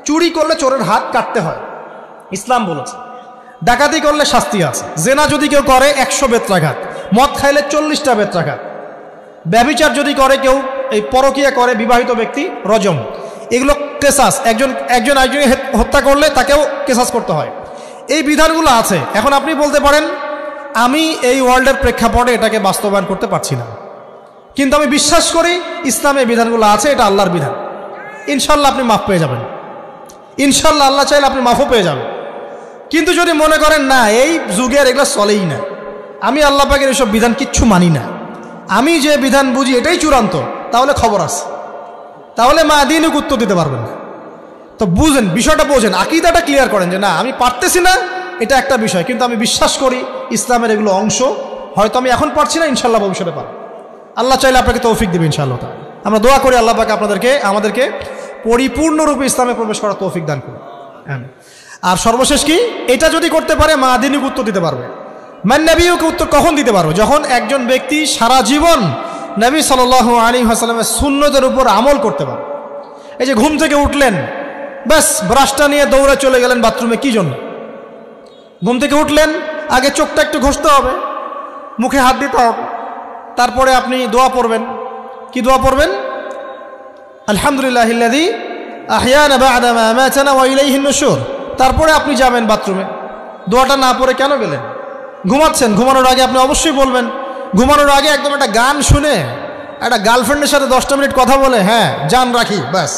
চুরি করলে চোরের হাত কাটতে হয়, ইসলাম বলেছে। ডাকাতি করলে শাস্তি আছে। জেনা যদি কেউ করে 100 বেত্রাঘাত, মদ খাইলে 40টা বেত্রাঘাত, ব্যভিচার যদি করে কেউ, এই পরকীয়া করে বিবাহিত ব্যক্তি, রজম। এগুলো কেসাস, একজন হত্যা করলে তাকেও কেসাস করতে হয়। এই বিধানগুলো আছে। এখন আপনি বলতে পারেন আমি এই ওয়ার্ল্ডের প্রেক্ষাপটে এটাকে বাস্তবায়ন করতে পারছি না, কিন্তু আমি বিশ্বাস করি ইসলামে এই বিধানগুলো আছে, এটা আল্লাহর বিধান। ইনশাল্লাহ আপনি মাফ পেয়ে যাবেন, ইনশাল্লাহ আল্লাহ চাইলে আপনি মাফও পেয়ে যাবেন। কিন্তু যদি মনে করেন না এই যুগের এগুলো চলেই না, আমি আল্লাহ পাকের এসব বিধান কিচ্ছু মানি না, আমি যে বিধান বুঝি এটাই চূড়ান্ত, তাহলে খবর আছে, তাহলে মা দিনও উত্তর দিতে পারবেন না। তো বুঝেন, বিষয়টা বোঝেন, আকীদাটা ক্লিয়ার করেন যে না আমি পারতেছি না, এটা একটা বিষয়, কিন্তু আমি বিশ্বাস করি ইসলামের এগুলো অংশ। হয়তো আমি এখন পারছি না, ইনশাল্লাহ ভবিষ্যতে পারব। আল্লাহ চাইলে আপনাকে তৌফিক দেবে ইনশাআল্লাহ। আমরা দোয়া করি আল্লাহ পাক আমাদেরকে পরিপূর্ণরূপে ইসলামে প্রবেশ করার তৌফিক দান করুন। আর সর্বশেষ কি, এটা যদি করতে পারে মা দিনই উত্তর দিতে পারবে। মান নবীকে উত্তর কখন দিতে পারবো? যখন একজন ব্যক্তি সারা জীবন নবী সাল্লাল্লাহু আলাইহি ওয়াসাল্লামের সুন্নতের উপর আমল করতে পারে। এই যে ঘুম থেকে উঠলেন, ব্যাস ব্রাশটা নিয়ে দৌড়ে চলে গেলেন বাথরুমে, কি জন্য? ঘুম থেকে উঠলেন, আগে চোখটা একটু ঘষতে হবে, মুখে হাত দিতে হবে, তারপরে আপনি দোয়া পড়বেন। কি দোয়া পড়বেন? আলহামদুলিল্লাহিল্লাযী আহইয়ানা বা'দা মা আমাতানা ওয়া ইলাইহিন নুশুর। তারপরে আপনি যাবেন বাথরুমে। দোয়াটা না পড়ে কেন গেলেন? ঘুমাচ্ছেন, ঘুমানোর আগে আপনি অবশ্যই বলবেন। ঘুমানোর আগে একদম একটা গান শুনে, একটা গার্লফ্রেন্ডের সাথে 10টা মিনিট কথা বলে, হ্যাঁ জান রাখি, ব্যাস,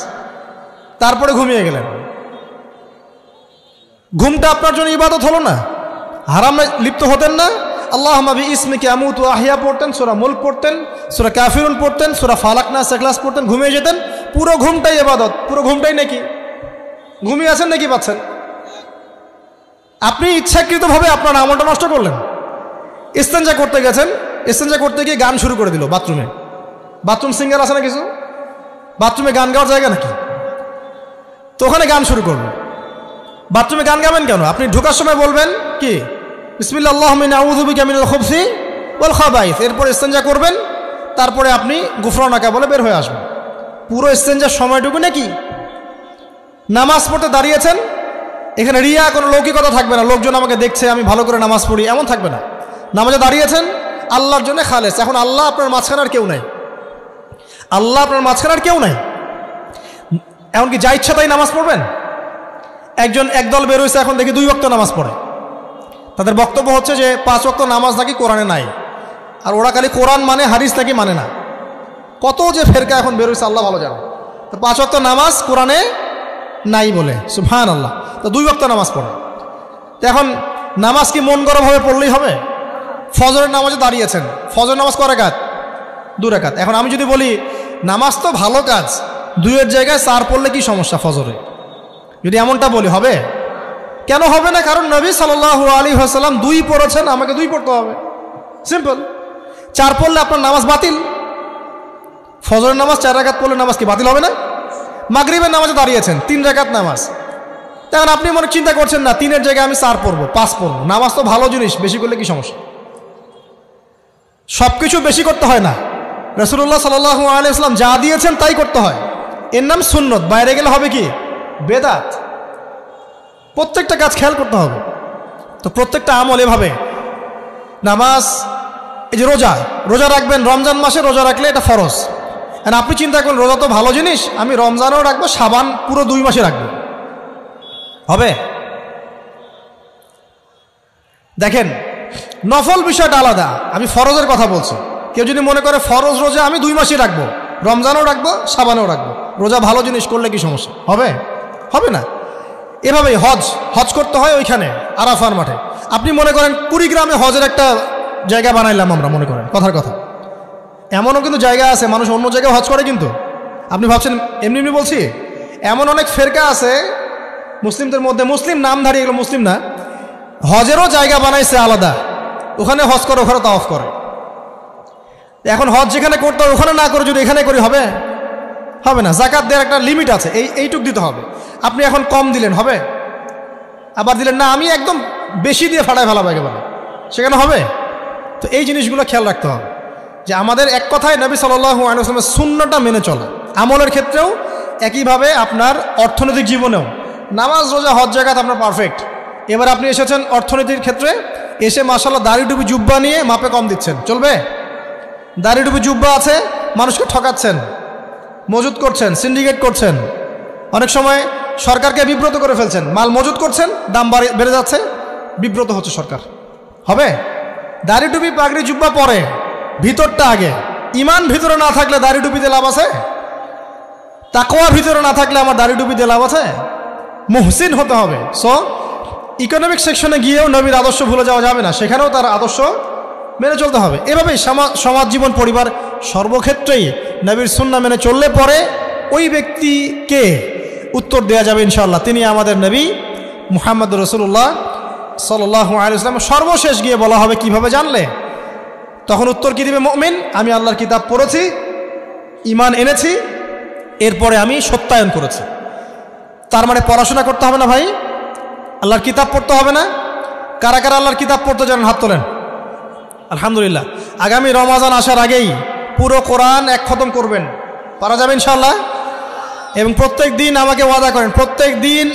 তারপরে ঘুমিয়ে গেলেন। ঘুমটা আপনার জন্য ইবাদত হলো না? হারামে লিপ্ত হতেন না? আল্লাহুম্মা বিইসমিকা আমুতু ওয়া আহইয়া পড়তেন, সূরা মুলক পড়তেন, সূরা কাফিরুন পড়তেন, সূরা ফালাক নাস ইখলাস পড়তেন, ঘুমিয়ে যেতেন। পুরো ঘুমটাই ইবাদত, পুরো ঘুমটাই নাকি? ঘুমিয়ে আছেন নাকি পাচ্ছেন? আপনি ইচ্ছাকৃতভাবে আপনার আমলটা নষ্ট করলেন। ইস্তেঞ্জা করতে গেছেন, ইস্তেঞ্জা করতে গিয়ে গান শুরু করে দিল বাথরুমে। বাথরুম সিঙ্গার আছে না কিছু? বাথরুমে গান গাওয়ার জায়গা নাকি? তো ওখানে গান শুরু করলো। বাথরুমে গান গাবেন কেন? আপনি ঢোকার সময় বলবেন কি, বিসমিল্লাহ আল্লাহুম্মা ইন্নী আউযু বিকা মিনাল খুবসি ওয়াল খাবাইস। এরপর ইস্তেঞ্জা করবেন, তারপরে আপনি গুফরানাকা বলে বের হয়ে আসবেন। পুরো ইস্তেঞ্জার সময়টুকু নাকি? নামাজ পড়তে দাঁড়িয়েছেন, এখানে রিয়া কোনো লৌকিকতা থাকবে না, লোকজন আমাকে দেখছে আমি ভালো করে নামাজ পড়ি, এমন থাকবে না। নামাজে দাঁড়িয়েছেন আল্লাহর জন্য খালেস। এখন আল্লাহ আপনার মাঝখানে আর কেউ নাই, আল্লাহ আপনার মাঝখানে আর কেউ নাই। এমনকি যা ইচ্ছা তাই নামাজ পড়বেন? একদল বের হয়েছে, এখন দেখি 2 ওয়াক্ত নামাজ পড়ে। তাদের বক্তব্য হচ্ছে যে 5 ওয়াক্ত নামাজ নাকি কোরআনে নাই, আর ওরা খালি কোরআন মানে, হাদিস নাকি মানে না। কত যে ফেরকা এখন বের হয়েছে আল্লাহ ভালো জানে। তো 5 ওয়াক্ত নামাজ কোরআনে নাই বলে, সুবহানাল্লাহ। তো 2 ওয়াক্ত নামাজ পড়ে। তো এখন নামাজ কি মন গরম হবে পড়লেই হবে? ফজরের নামাজে দাঁড়িয়েছেন, ফজর নামাজ কয় রাকাত? 2 রাকাত। এখন আমি যদি বলি নামাজ তো ভালো কাজ, 2-এর জায়গায় 4 পড়লে কি সমস্যা ফজরে? যদি এমনটা বলি হবে? কেন হবে না? কারণ নবী সাল্লাল্লাহু আলাইহি ওয়াসাল্লাম 2 পড়েছেন, আমাকে 2 পড়তে হবে, সিম্পল। 4 পড়লে আপনার নামাজ বাতিল। ফজরের নামাজ 4 রাকাত পড়লে নামাজ কি বাতিল হবে না? মাগরিবের নামাজে দাঁড়িয়েছেন, 3 রাকাত নামাজ। তখন আপনি মনে চিন্তা করছেন না 3-এর জায়গায় আমি 4 পড়বো, 5 পড়বো। নামাজ তো ভালো জিনিস, বেশি করলে কি সমস্যা? সব কিছু বেশি করতে হয় না। রাসূলুল্লাহ সাল্লাল্লাহু আলাইহি ওয়াসাল্লাম যা দিয়েছেন তাই করতে হয়, এর নাম সুন্নত। বাইরে গেলে হবে কি? বেদাত। প্রত্যেকটা কাজ খেয়াল করতে হবে। তো প্রত্যেকটা আমল এভাবে। নামাজ, এই যে রোজা রাখবেন, রমজান মাসে রোজা রাখলে এটা ফরজ। আর আপনি চিন্তা করেন রোজা তো ভালো জিনিস, আমি রমজানও রাখবো, শাবান পুরো 2 মাসে রাখবো, হবে? দেখেন নফল বিষয়টা আলাদা, আমি ফরজের কথা বলছি। কেউ যদি মনে করে ফরজ রোজা আমি 2 মাসে রাখবো, রমজানও রাখবো, শাবানও রাখবো, রোজা ভালো জিনিস করলে কি সমস্যা হবে? হবে না। এভাবেই হজ করতে হয় ওইখানে আরাফার মাঠে। আপনি মনে করেন কুড়িগ্রামে হজের একটা জায়গা বানাইলাম আমরা, মনে করেন কথার কথা, এমনও কিন্তু জায়গা আছে মানুষ অন্য জায়গায় হজ করে। কিন্তু আপনি ভাবছেন এমনি এমনি বলছি, এমন অনেক ফেরকা আছে মুসলিমদের মধ্যে, মুসলিম নামধারী, এগুলো মুসলিম না, হজেরও জায়গা বানাইছে আলাদা, ওখানে হজ করে, ওখানে তাওয়াফ করে। এখন হজ যেখানে করতে হবে ওখানে না করে যদি এখানে করি হবে? হবে না। যাকাত দেওয়ার একটা লিমিট আছে, এইটুক দিতে হবে। আপনি এখন কম দিলেন হবে, আবার দিলেন না আমি একদম বেশি দিয়ে ফাটায় ফেলাবো একেবারে, সেখানে হবে? তো এই জিনিসগুলো খেয়াল রাখতে হবে যে আমাদের এক কথায় নবী সাল্লাল্লাহু আলাইহি ওয়াসাল্লামের সুন্নাহটা মেনে চলা। আমলের ক্ষেত্রেও একইভাবে, আপনার অর্থনৈতিক জীবনেও নামাজ রোজা হজ জাকাত আপনার পারফেক্ট। এবার আপনি এসেছেন অর্থনীতির ক্ষেত্রে, এসে মাশাআল্লাহ দাড়ি টুপি জুব্বা নিয়ে মাপে কম দিচ্ছেন, চলবে? দাড়ি টুপি জুব্বা আছে, মানুষকে ঠকাচ্ছেন, মজুত করছেন, সিন্ডিকেট করছেন, অনেক সময় সরকারকে বিব্রত করে ফেলছেন, মাল মজুত করছেন, দাম বেড়ে যাচ্ছে, বিব্রত হচ্ছে সরকার। হবে? দাড়ি টুপি পাগড়ি জুব্বা পরে, ভিতরটা আগে। ইমান ভিতরে না থাকলে দাড়ি টুপিতে লাভ আছে? তাকওয়া ভিতরে না থাকলে আমার দাড়ি টুপিতে লাভ আছে? মুহসিন হতে হবে। সো ইকোনমিক সেকশনে গিয়েও নবীর আদর্শ ভুলে যাওয়া যাবে না, সেখানেও তার আদর্শ মেনে চলতে হবে। এভাবেই সমাজ জীবন পরিবার সর্বক্ষেত্রেই নবীর সুন্নাহ মেনে চললে পরে ওই ব্যক্তিকে উত্তর দেওয়া যাবে ইনশাআল্লাহ, তিনি আমাদের নবী মুহাম্মদ রাসূলুল্লাহ সাল্লাল্লাহু আলাইহি ওয়াসাল্লাম। সর্বশেষ গিয়ে বলা হবে কিভাবে জানলে? তখন উত্তর কি দিবে মুমিন? আমি আল্লাহর কিতাব পড়েছি, ঈমান এনেছি, এরপরে আমি সত্যায়ন করেছি। তার মানে পড়াশোনা করতে হবে না ভাই? আল্লাহর কিতাব পড়তে হবে না? কারা কারা আল্লাহর কিতাব পড়তে জানেন হাত তোলেন। আলহামদুলিল্লাহ। আগামী রমাজান আসার আগেই পুরো কোরআন এক খতম করবেন, পারা যাবে ইনশাআল্লাহ? এবং প্রত্যেক দিন আমাকে ওয়াদা করেন, প্রত্যেক দিন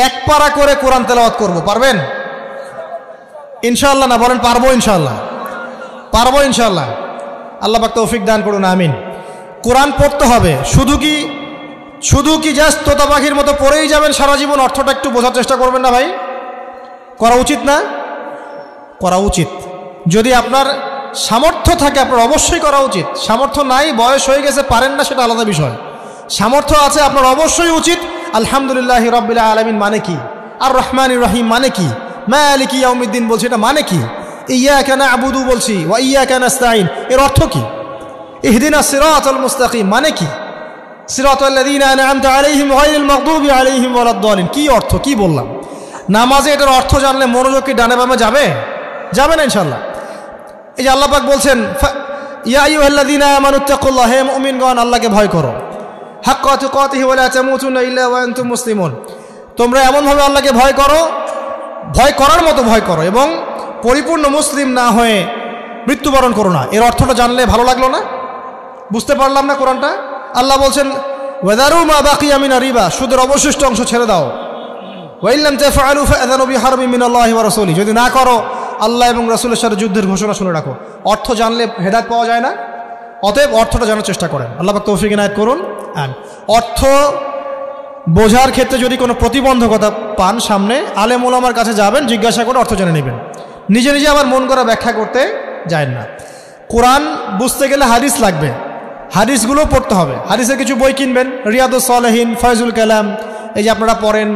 এক পারা করে কোরআন তেলাওয়াত করব, পারবেন ইনশাআল্লাহ? না বলেন পারবো ইনশাআল্লাহ? পারবো ইনশাআল্লাহ। আল্লাহ পাক তৌফিক দান করুন, আমিন। কোরআন পড়তে হবে, শুধু কি জাস্ট তোতা পাখির মতো পড়েই যাবেন সারা জীবন? অর্থটা একটু বোঝার চেষ্টা করবেন না ভাই? করা উচিত না? করা উচিত। যদি আপনার সামর্থ্য থাকে আপনার অবশ্যই করা উচিত। সামর্থ্য নাই, বয়স হয়ে গেছে, পারেন না, সেটা আলাদা বিষয়। সামর্থ্য আছে আপনার অবশ্যই উচিত। আলহামদুলিল্লাহি রাব্বিল আলামিন মানে কি? আর রহমানির রহিম মানে কি? মালিকি ইয়াউমিদ্দিন বলছি, এটা মানে কি? ইয়াকা না'বুদু বলছি, ওয়া ইয়াকা নাস্তাঈন, এর অর্থ কি? ইহদিনাস সিরাতাল মুস্তাকিম মানে কি? সিরাতাল্লাযীনা আন'আমতা আলাইহিম গায়রিল মাগদুবি আলাইহিম ওয়ালাদ-দালিন, কি অর্থ? কি বললাম? নামাজে এটার অর্থ জানলে মনোযোগ কি ডানে বামে যাবে? যাবে না ইনশাআল্লাহ। এই যে আল্লাহ পাক বলছেন, ইয়া আইয়ুহাল্লাযীনা আমানুত্তাকুল্লাহ, হে মুমিনগণ আল্লাহকে ভয় করো, হাক্কা তুকাতিহি ওয়া লা তামুতুন্না ইল্লা ওয়া আনতুম মুসলিমুন, তোমরা এমনভাবে আল্লাহকে ভয় করো, ভয় করার মতো ভয় করো, এবং পরিপূর্ণ মুসলিম না হয়ে মৃত্যুবরণ করো না। এর অর্থটা জানলে ভালো লাগলো না? বুঝতে পারলাম না কোরআনটা? আল্লাহ বলছেন ওয়াদারু মা বাকিয়া মিনার রিবা, সুদের অবশিষ্ট অংশ ছেড়ে দাও। ওয়া ইল্লাম তাফআলু ফাআযানু বিহারবিন মিনাল্লাহি ওয়া রাসূলিহি, যদি না করো আল্লাহ এবং রাসূলের সাথে যুদ্ধের ঘোষণা শুনে রাখো। অর্থ জানলে হেদায়েত পাওয়া যায় না? অতএব অর্থটা জানার চেষ্টা করেন। আল্লাহ পাক তৌফিক ইনায়েত করুন। অর্থ বোঝার ক্ষেত্রে যদি কোনো প্রতিবন্ধকতা পান সামনে, আলেম ওলামার কাছে যাবেন, জিজ্ঞাসা করে অর্থ জেনে নেবেন। নিজে নিজে আবার মন করা ব্যাখ্যা করতে যায় না। কোরআন বুঝতে গেলে হাদিস লাগবে, হাদিসগুলো পড়তে হবে। হাদিসের কিছু বই কিনবেন, রিয়াদুস সালেহিন, ফয়জুল কালাম, এই যে আপনারা পড়েন,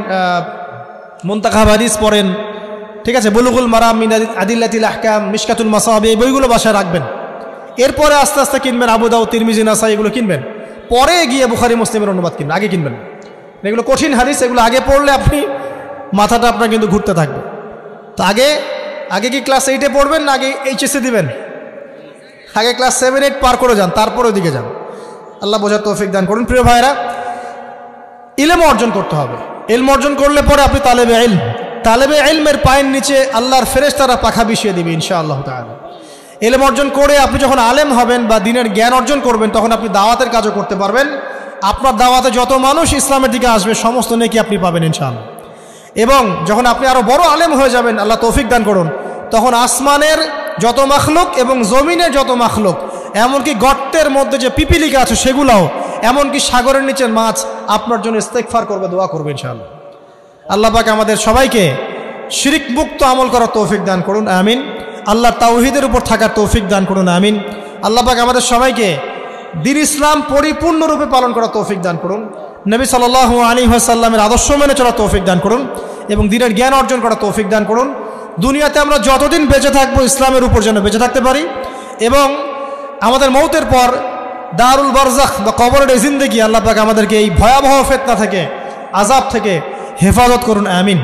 মুনতাখাব হাদিস পড়েন, ঠিক আছে, বুলুগুল মারাম মিন আদিল্লাতিল আহকাম, মিশকাতুল মাসাবি, এই বইগুলো বাসায় রাখবেন। এরপরে আস্তে আস্তে কিনবেন আবু দাউদ, তিরমিজি, নাসাই, এগুলো কিনবেন। পরে গিয়ে বুখারী মুসলিমের অনুবাদ কিনবেন, আগে কিনবেন। এগুলো কঠিন হাদিস, এগুলো আগে পড়লে আপনি মাথাটা আপনার কিন্তু ঘুরতে থাকবে। তো আগে কি ক্লাস 8-এ পড়বেন না আগে এইচএসএ দিবেন? আগে ক্লাস 7-8 পার করে যান, তারপরে ওদিকে যান। আল্লাহ বোঝার তৌফিক দান করুন। প্রিয় ভাইরা, ইলম অর্জন করতে হবে। ইলম অর্জন করলে পরে আপনি তালেবে ইলমের পায়ের নিচে আল্লাহর ফেরেশতারা পাখা বিছিয়ে দিবে ইনশাআল্লাহ তাআলা। ইলম অর্জন করে আপনি যখন আলেম হবেন বা দ্বীনের জ্ঞান অর্জন করবেন, তখন আপনি দাওয়াতের কাজও করতে পারবেন। আপনার দাওয়াতে যত মানুষ ইসলামের দিকে আসবে সমস্ত নেকি আপনি পাবেন ইনশাআল্লাহ। এবং যখন আপনি আরো বড় আলেম হয়ে যাবেন, আল্লাহ তৌফিক দান করুন, তখন আসমানের যত মাখলুক এবং জমিনের যত মাখলুক, এমনকি গর্তের মধ্যে যে পিপিলিকা আছে সেগুলাও, এমনকি সাগরের নিচের মাছ আপনার জন্য ইস্তেগফার করবে, দোয়া করবে ইনশাআল্লাহ। আল্লাহ পাক আমাদের সবাইকে শিরক মুক্ত আমল করার তৌফিক দান করুন, আমিন। আল্লাহর তাওহীদের উপর থাকার তৌফিক দান করুন, আমিন। আল্লাহ পাক আমাদের সবাইকে দ্বীন ইসলাম পরিপূর্ণরূপে পালন করার তৌফিক দান করুন, নবী সাল্লাল্লাহু আলাইহি ওয়াসাল্লামের আদর্শ মেনে চলার তৌফিক দান করুন, এবং দ্বীনের জ্ঞান অর্জন করার তৌফিক দান করুন। দুনিয়াতে আমরা যতদিন বেঁচে থাকবো ইসলামের উপর যেন বেঁচে থাকতে পারি, এবং আমাদের মৌতের পর দারুল বারজাখ বা কবরের জিন্দেগি, আল্লাহ পাক আমাদেরকে এই ভয়াবহ ফিতনা থেকে, আযাব থেকে হেফাজত করুন, আমিন।